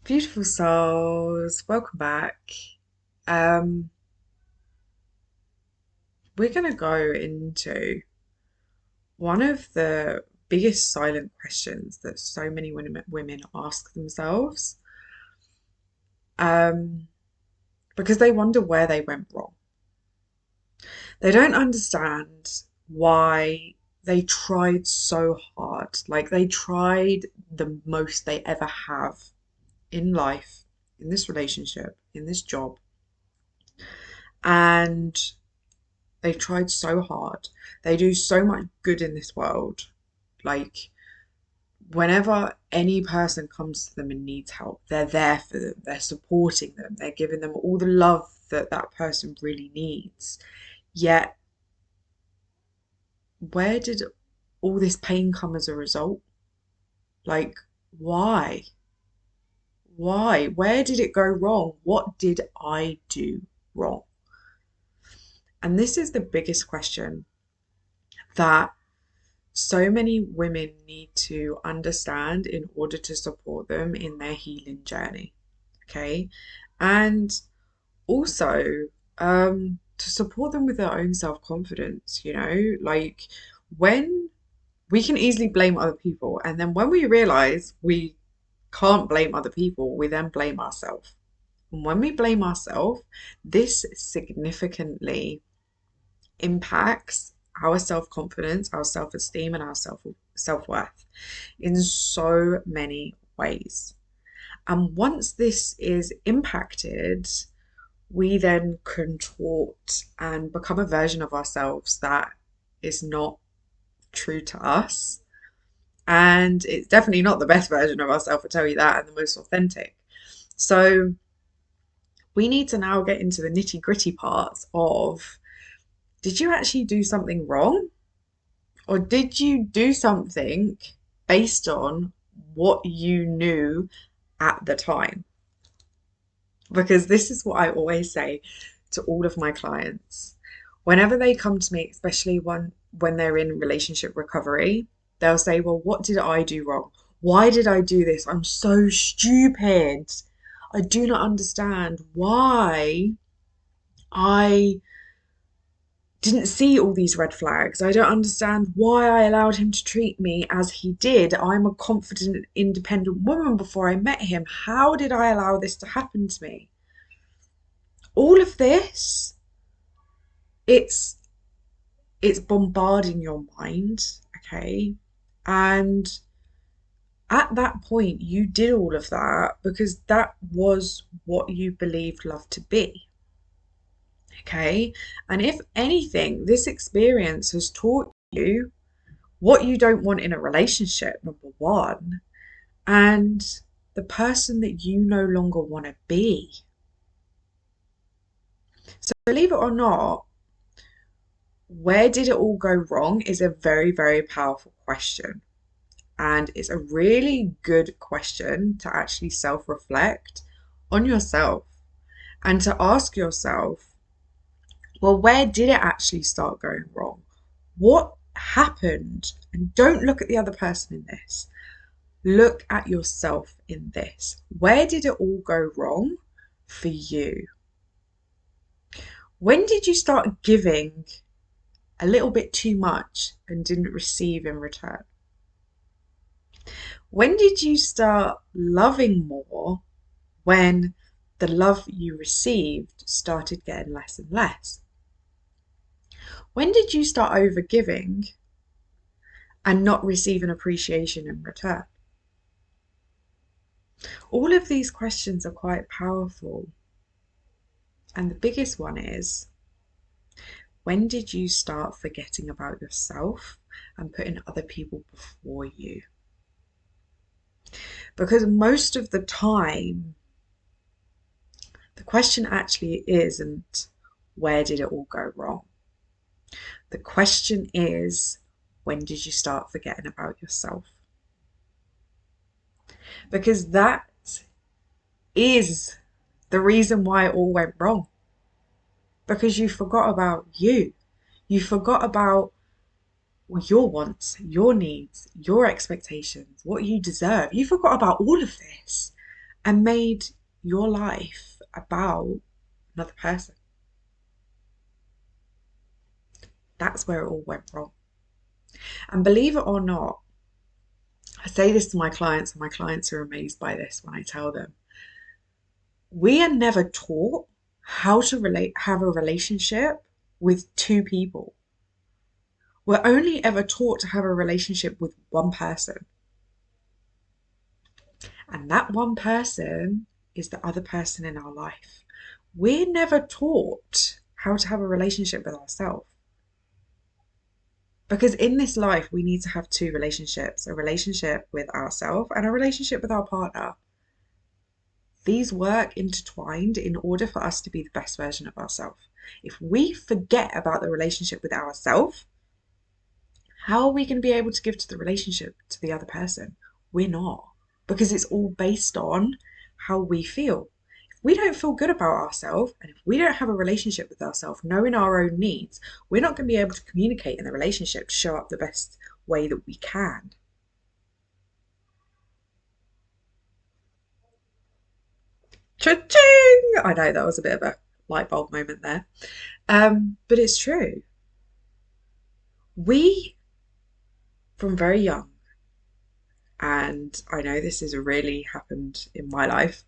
Beautiful souls, welcome back. Um, we're going to go into one of the biggest silent questions that so many women ask themselves, um, because they wonder where they went wrong. They don't understand why they tried so hard. Like they tried the most they ever have in life, in this relationship, in this job, and they've tried so hard. They do so much good in this world. Like, whenever any person comes to them and needs help, they're there for them. They're supporting them. They're giving them all the love that that person really needs. Yet, where did all this pain come as a result? Like, why? Why? Where did it go wrong? What did I do wrong? And this is the biggest question that so many women need to understand in order to support them in their healing journey. Okay. And also, to support them with their own self-confidence, like when we can easily blame other people, and then when we realize we can't blame other people, we then blame ourselves. And when we blame ourselves, this significantly impacts our self confidence, our self esteem, and our self worth in so many ways. And once this is impacted, we then contort and become a version of ourselves that is not true to us. And it's definitely not the best version of ourselves, I'll tell you that, and the most authentic. So we need to now get into the nitty gritty parts of, did you actually do something wrong? Or did you do something based on what you knew at the time? Because this is what I always say to all of my clients. Whenever they come to me, especially when they're in relationship recovery, they'll say, well, what did I do wrong? Why did I do this? I'm so stupid. I do not understand why I didn't see all these red flags. I don't understand why I allowed him to treat me as he did. I'm a confident, independent woman before I met him. How did I allow this to happen to me? All of this, it's it's bombarding your mind, okay? And at that point, you did all of that because that was what you believed love to be, okay? And if anything, this experience has taught you what you don't want in a relationship, number one, and the person that you no longer want to be. So, believe it or not, where did it all go wrong is a very, very powerful question. And it's a really good question to actually self reflect on yourself and to ask yourself, well, where did it actually start going wrong? What happened? And don't look at the other person in this. Look at yourself in this. Where did it all go wrong for you? When did you start giving a little bit too much and didn't receive in return? When did you start loving more when the love you received started getting less and less? When did you start overgiving and not receiving appreciation in return? All of these questions are quite powerful. And the biggest one is, when did you start forgetting about yourself and putting other people before you? Because most of the time, the question actually isn't, where did it all go wrong? The question is, when did you start forgetting about yourself? Because that is the reason why it all went wrong. Because you forgot about you. You forgot about your wants, your needs, your expectations, what you deserve. You forgot about all of this. and made your life about another person. That's where it all went wrong. And believe it or not, I say this to my clients, and my clients are amazed by this when I tell them. We are never taught how to have a relationship with two people. We're only ever taught to have a relationship with one person. And that one person is the other person in our life. We're never taught how to have a relationship with ourselves. Because in this life, we need to have two relationships, a relationship with ourselves and a relationship with our partner. These work intertwined in order for us to be the best version of ourselves. If we forget about the relationship with ourselves, how are we going to be able to give to the relationship to the other person? We're not, because it's all based on how we feel. If we don't feel good about ourselves, and if we don't have a relationship with ourselves, knowing our own needs, we're not going to be able to communicate in the relationship to show up the best way that we can. Cha-ching! I know that was a bit of a light bulb moment there. But it's true. We, from very young, and I know this has really happened in my life,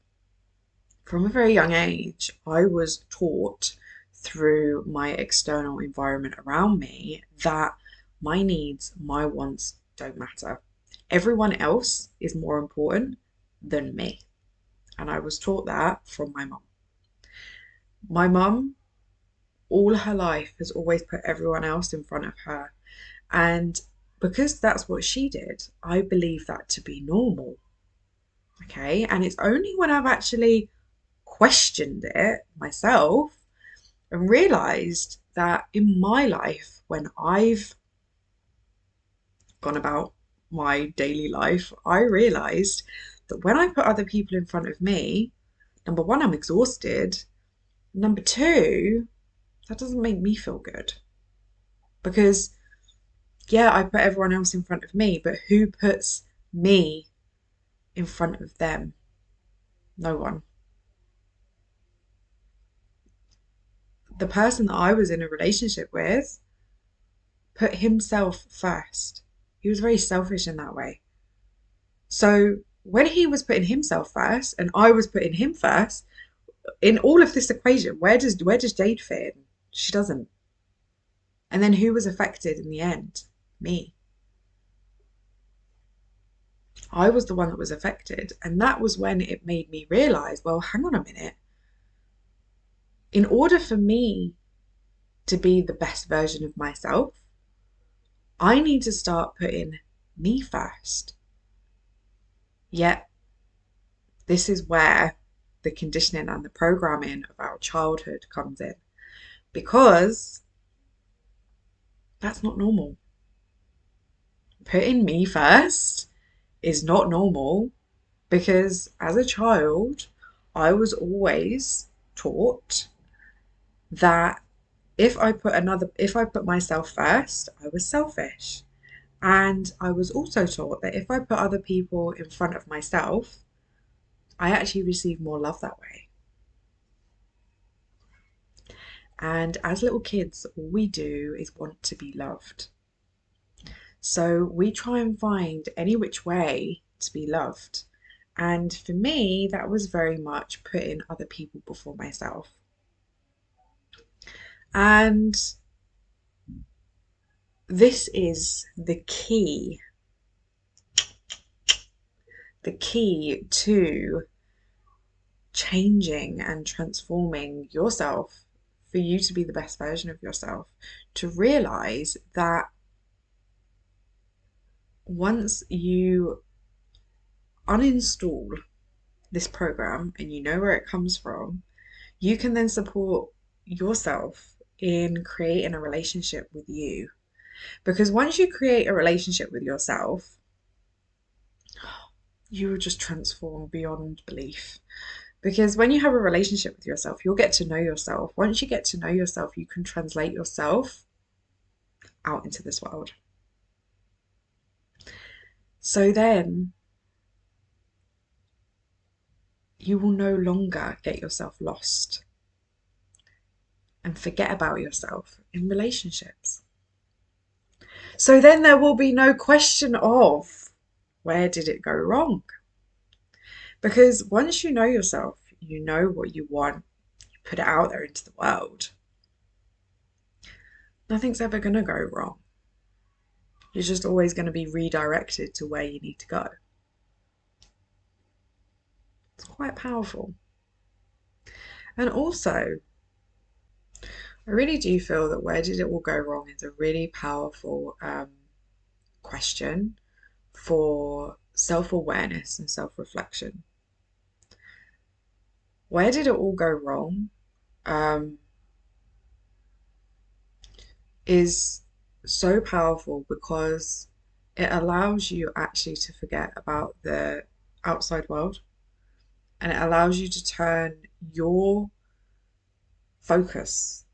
from a very young age, I was taught through my external environment around me that my needs, my wants don't matter. Everyone else is more important than me. And I was taught that from my mum. My mum, all her life, has always put everyone else in front of her. And because that's what she did, I believe that to be normal. Okay. And it's only when I've actually questioned it myself and realized that in my life, when I've gone about my daily life, I realized that when I put other people in front of me, number one, I'm exhausted. Number two, that doesn't make me feel good. Because, yeah, I put everyone else in front of me, but who puts me in front of them? No one. The person that I was in a relationship with put himself first. He was very selfish in that way. So when he was putting himself first and I was putting him first, in all of this equation, where does Jade fit in? She doesn't. And then who was affected in the end? Me. I was the one that was affected. And that was when it made me realize, well, hang on a minute. In order for me to be the best version of myself, I need to start putting me first. Yet, this is where the conditioning and the programming of our childhood comes in because that's not normal. Putting me first is not normal because as a child, I was always taught that if I put myself first, I was selfish. And I was also taught that if I put other people in front of myself, I actually receive more love that way. And as little kids, all we do is want to be loved. So we try and find any which way to be loved. And for me, that was very much putting other people before myself. And this is the key to changing and transforming yourself for you to be the best version of yourself. To realize that once you uninstall this program and you know where it comes from, you can then support yourself in creating a relationship with you. Because once you create a relationship with yourself, you will just transform beyond belief. Because when you have a relationship with yourself, you'll get to know yourself. Once you get to know yourself, you can translate yourself out into this world. So then you will no longer get yourself lost and forget about yourself in relationships. So then there will be no question of where did it go wrong? Because once you know yourself, you know what you want, you put it out there into the world, nothing's ever going to go wrong. You're just always going to be redirected to where you need to go. It's quite powerful. And also, I really do feel that where did it all go wrong is a really powerful question for self-awareness and self-reflection. Where did it all go wrong is so powerful because it allows you actually to forget about the outside world, and it allows you to turn your focus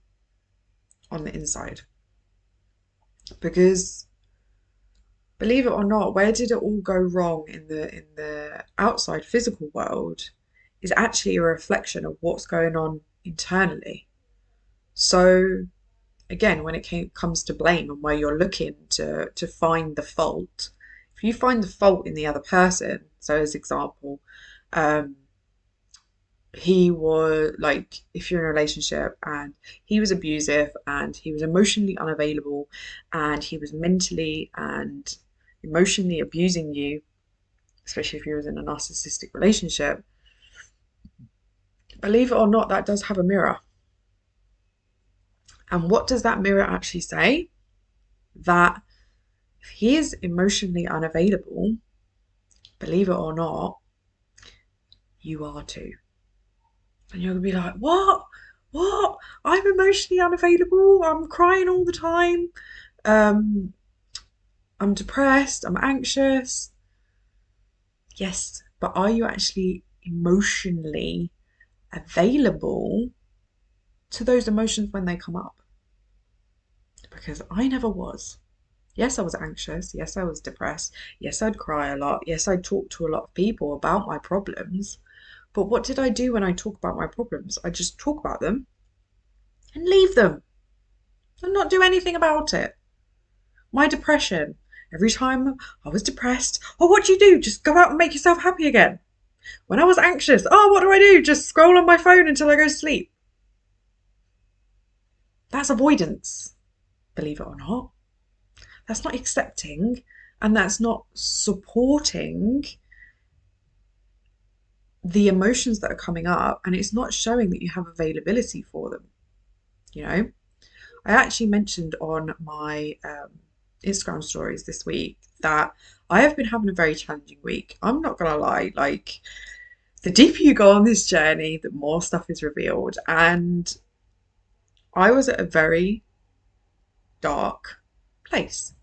on the inside. Because believe it or not, where did it all go wrong in the outside physical world is actually a reflection of what's going on internally. So again, when it comes to blame and where you're looking to find the fault, if you find the fault in the other person, so as example, he was like, if you're in a relationship and he was abusive and he was emotionally unavailable and he was mentally and emotionally abusing you, especially if you was in a narcissistic relationship, believe it or not, that does have a mirror. And what does that mirror actually say? That if he is emotionally unavailable, believe it or not, you are too. And you're going to be like, what? What? I'm emotionally unavailable. I'm crying all the time. I'm depressed. I'm anxious. Yes, but are you actually emotionally available to those emotions when they come up? Because I never was. Yes, I was anxious. Yes, I was depressed. Yes, I'd cry a lot. Yes, I'd talk to a lot of people about my problems. But what did I do when I talk about my problems? I just talk about them and leave them and not do anything about it. My depression, every time I was depressed, oh, what do you do? Just go out and make yourself happy again. When I was anxious, oh, what do I do? Just scroll on my phone until I go to sleep. That's avoidance, believe it or not. That's not accepting, and that's not supporting the emotions that are coming up, and it's not showing that you have availability for them. You know, I actually mentioned on my Instagram stories this week that I have been having a very challenging week. I'm not gonna lie, like, the deeper you go on this journey, the more stuff is revealed. And I was at a very dark place.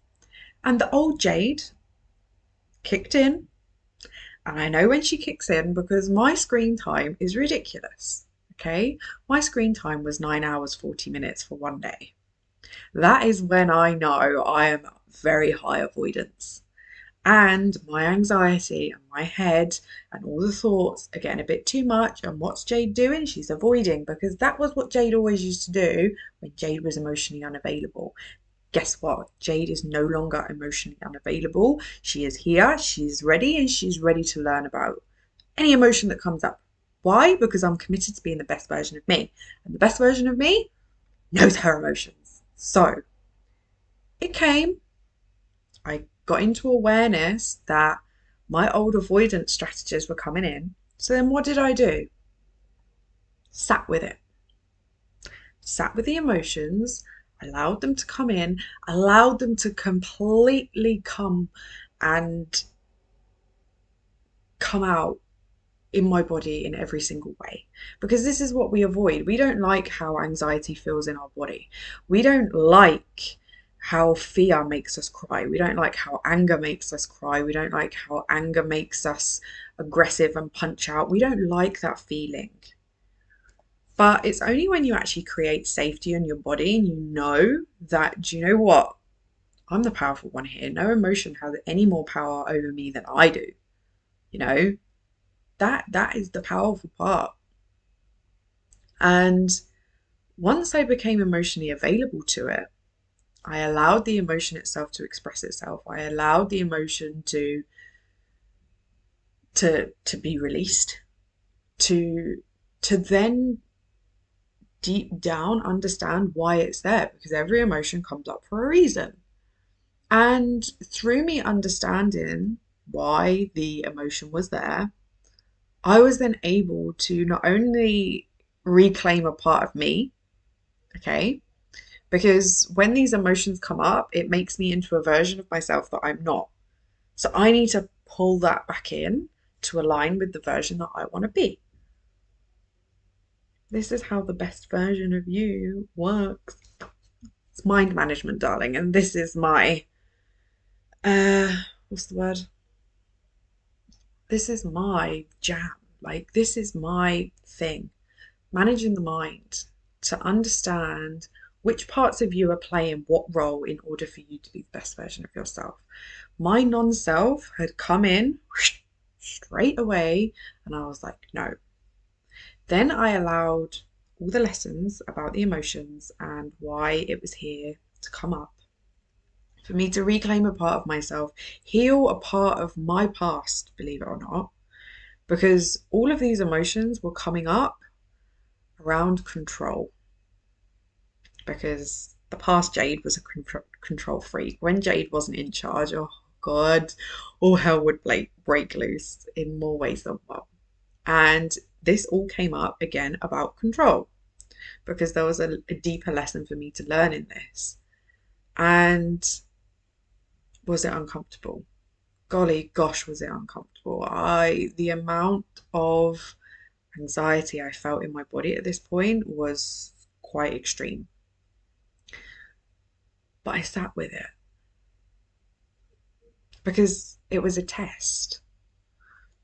And the old Jade kicked in. And I know when she kicks in because my screen time is ridiculous. Okay? My screen time was 9 hours, 40 minutes for one day. That is when I know I am very high avoidance. And my anxiety and my head and all the thoughts are getting a bit too much. And what's Jade doing? She's avoiding, because that was what Jade always used to do when Jade was emotionally unavailable. Guess what? Jade is no longer emotionally unavailable. She is here, she's ready, and she's ready to learn about any emotion that comes up. Why? Because I'm committed to being the best version of me. And the best version of me knows her emotions. So it came. I got into awareness that my old avoidance strategies were coming in. So then what did I do? Sat with it. Sat with the emotions, allowed them to come in, allowed them to completely come and come out in my body in every single way. Because this is what we avoid. We don't like how anxiety feels in our body. We don't like how fear makes us cry. We don't like how anger makes us cry. We don't like how anger makes us aggressive and punch out. We don't like that feeling. But it's only when you actually create safety in your body and you know that, do you know what? I'm the powerful one here. No emotion has any more power over me than I do. You know, That is the powerful part. And once I became emotionally available to it, I allowed the emotion itself to express itself. I allowed the emotion to be released, to then deep down understand why it's there, because every emotion comes up for a reason. And through me understanding why the emotion was there, I was then able to not only reclaim a part of me, okay, because when these emotions come up, it makes me into a version of myself that I'm not. So I need to pull that back in to align with the version that I want to be. This is how the best version of you works. It's mind management, darling, and this is my what's the word? This is my jam. Like, this is my thing. Managing the mind to understand which parts of you are playing what role in order for you to be the best version of yourself. My non-self had come in straight away, and I was like, no. Then I allowed all the lessons about the emotions and why it was here to come up, for me to reclaim a part of myself, heal a part of my past, believe it or not, because all of these emotions were coming up around control. Because the past Jade was a control freak. When Jade wasn't in charge, oh God, all hell would break loose in more ways than one. And this all came up again about control, because there was a deeper lesson for me to learn in this. And was it uncomfortable? Golly gosh, was it uncomfortable. The amount of anxiety I felt in my body at this point was quite extreme. But I sat with it because it was a test.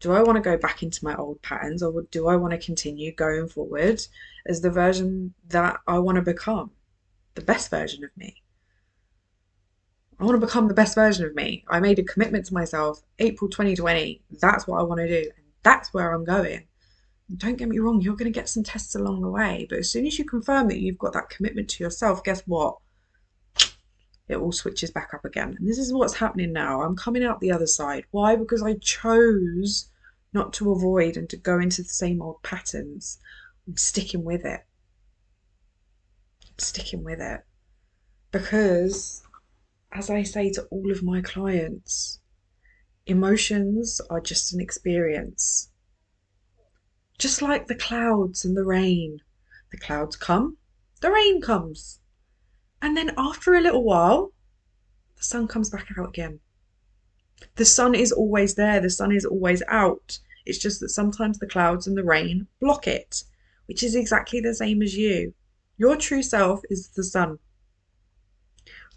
Do I want to go back into my old patterns, or do I want to continue going forward as the version that I want to become? The best version of me. I want to become the best version of me. I made a commitment to myself, April 2020. That's what I want to do. And that's where I'm going. And don't get me wrong, you're going to get some tests along the way. But as soon as you confirm that you've got that commitment to yourself, guess what? It all switches back up again. And this is what's happening now. I'm coming out the other side. Why? Because I chose not to avoid and to go into the same old patterns. I'm sticking with it. I'm sticking with it. Because, as I say to all of my clients, emotions are just an experience. Just like the clouds and the rain. The clouds come, the rain comes. And then after a little while, the sun comes back out again. The sun is always there, the sun is always out. It's just that sometimes the clouds and the rain block it, which is exactly the same as you. Your true self is the sun.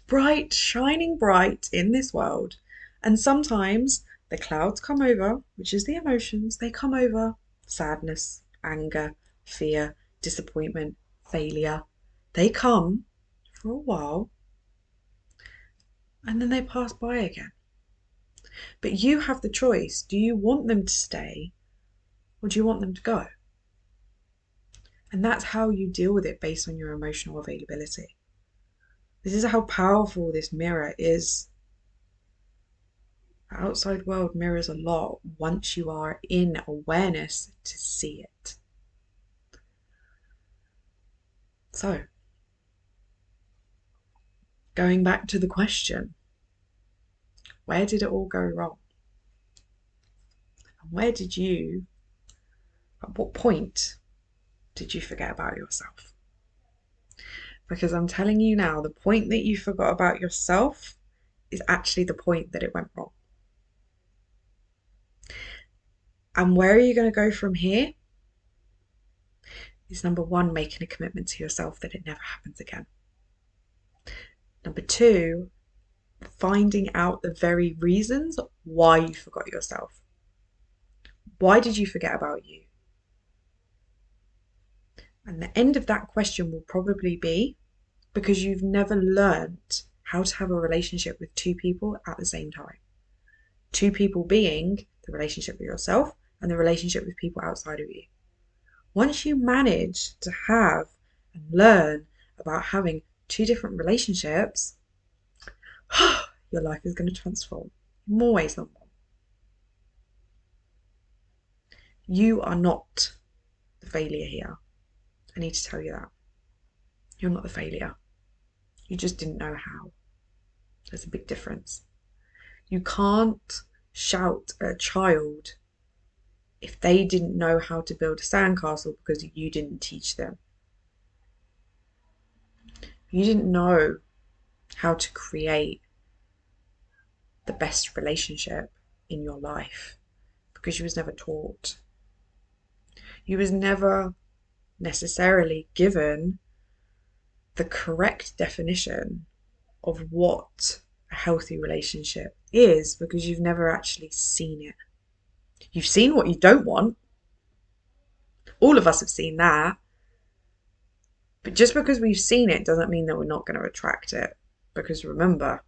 Bright, shining bright in this world. And sometimes the clouds come over, which is the emotions, they come over sadness, anger, fear, disappointment, failure. They come for a while and then they pass by again. But you have the choice. Do you want them to stay or do you want them to go? And that's how you deal with it based on your emotional availability. This is how powerful this mirror is. The outside world mirrors a lot once you are in awareness to see it. So, going back to the question, where did it all go wrong? And at what point did you forget about yourself? Because I'm telling you now, the point that you forgot about yourself is actually the point that it went wrong. And where are you going to go from here? Is number one, making a commitment to yourself that it never happens again. Number two, finding out the very reasons why you forgot yourself. Why did you forget about you? And the end of that question will probably be because you've never learned how to have a relationship with two people at the same time. Two people being the relationship with yourself and the relationship with people outside of you. Once you manage to have and learn about having two different relationships, your life is going to transform in more ways than one. You are not the failure here. I need to tell you that. You're not the failure. You just didn't know how. There's a big difference. You can't shout at a child if they didn't know how to build a sandcastle because you didn't teach them. You didn't know how to create the best relationship in your life because you was never taught. You was never necessarily given the correct definition of what a healthy relationship is because you've never actually seen it. You've seen what you don't want. All of us have seen that. But just because we've seen it doesn't mean that we're not going to attract it. Because remember,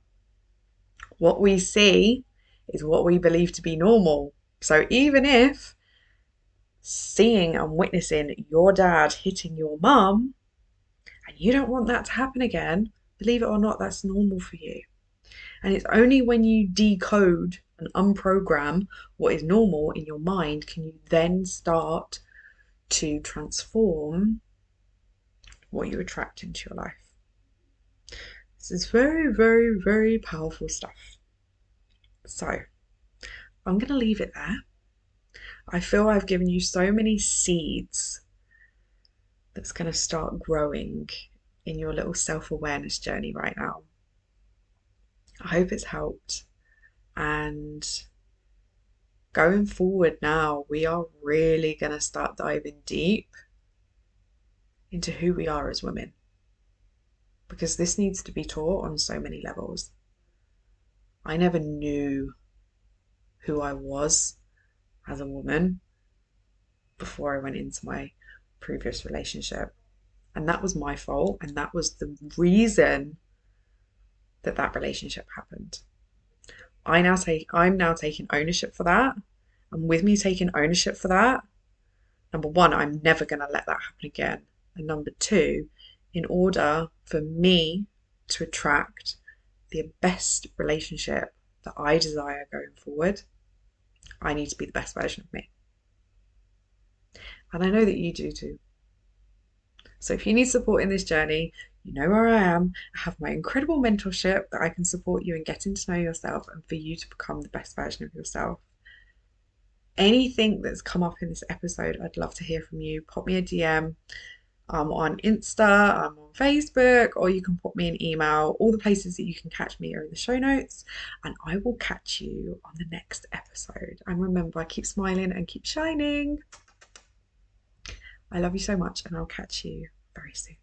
what we see is what we believe to be normal. So even if seeing and witnessing your dad hitting your mum, and you don't want that to happen again, believe it or not, that's normal for you. And it's only when you decode and unprogram what is normal in your mind can you then start to transform what you attract into your life. This is very, very, very powerful stuff. So I'm going to leave it there. I feel I've given you so many seeds that's going to start growing in your little self-awareness journey right now. I hope it's helped. And going forward now, we are really going to start diving deep into who we are as women. Because this needs to be taught on so many levels. I never knew who I was as a woman before I went into my previous relationship. And that was my fault. And that was the reason that that relationship happened. I'm now taking ownership for that. And with me taking ownership for that, number one, I'm never going to let that happen again. And number two, in order for me to attract the best relationship that I desire going forward, I need to be the best version of me. And I know that you do too. So if you need support in this journey, you know where I am. I have my incredible mentorship that I can support you in getting to know yourself and for you to become the best version of yourself. Anything that's come up in this episode, I'd love to hear from you. Pop me a DM. I'm on Insta, I'm on Facebook, or you can pop me an email. All the places that you can catch me are in the show notes, and I will catch you on the next episode. And remember, keep smiling and keep shining. I love you so much, and I'll catch you very soon.